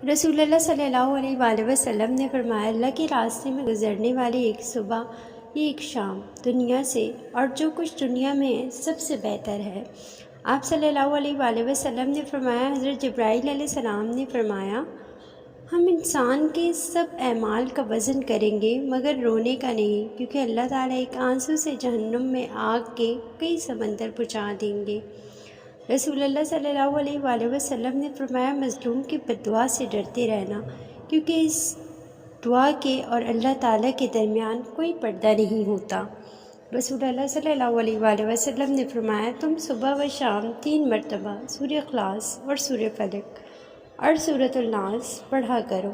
رسول اللہ صلی اللہ علیہ وآلہ وسلم نے فرمایا، اللہ کے راستے میں گزرنے والی ایک صبح یا ایک شام دنیا سے اور جو کچھ دنیا میں ہے سب سے بہتر ہے۔ آپ صلی اللہ علیہ وآلہ وسلم نے فرمایا، حضرت جبرائیل علیہ السلام نے فرمایا، ہم انسان کے سب اعمال کا وزن کریں گے مگر رونے کا نہیں، کیونکہ اللہ تعالیٰ ایک آنسو سے جہنم میں آگ کے کئی سمندر بجھا دیں گے۔ رسول اللہ صلی اللہ علیہ وآلہ وسلم نے فرمایا، مظلوم کی بد دعا سے ڈرتے رہنا، کیونکہ اس دعا کے اور اللہ تعالیٰ کے درمیان کوئی پردہ نہیں ہوتا۔ رسول اللہ صلی اللہ علیہ وآلہ وسلم نے فرمایا، تم صبح و شام 3 مرتبہ سورہ اخلاص اور سورہ فلق اور سورۃ الناس پڑھا کرو،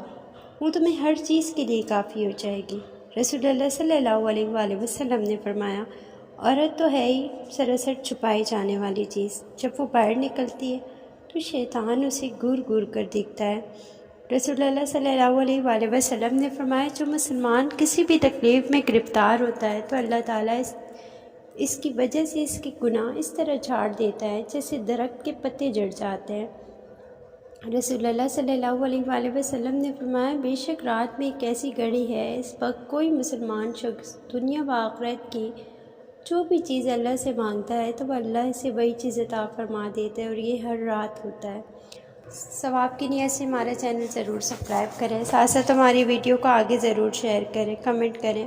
وہ تمہیں ہر چیز کے لیے کافی ہو جائے گی۔ رسول اللہ صلی اللہ علیہ وآلہ وسلم نے فرمایا، عورت تو ہے ہی سراسر چھپائی جانے والی چیز، جب وہ باہر نکلتی ہے تو شیطان اسے گور گور کر دیکھتا ہے۔ رسول اللہ صلی اللہ علیہ وآلہ وسلم نے فرمایا، جو مسلمان کسی بھی تکلیف میں گرفتار ہوتا ہے تو اللہ تعالیٰ اس کی وجہ سے اس کے گناہ اس طرح جھاڑ دیتا ہے جیسے درخت کے پتے جھڑ جاتے ہیں۔ رسول اللہ صلی اللہ علیہ وآلہ وسلم نے فرمایا، بے شک رات میں ایک ایسی گھڑی ہے، اس وقت کوئی مسلمان شخص دنیا و آخرت کی جو بھی چیز اللہ سے مانگتا ہے تو وہ اللہ اسے وہی چیز عطا فرما دیتا ہے، اور یہ ہر رات ہوتا ہے۔ ثواب کی نیت سے ہمارا چینل ضرور سبسکرائب کریں، ساتھ ساتھ ہماری ویڈیو کو آگے ضرور شیئر کریں، کمنٹ کریں۔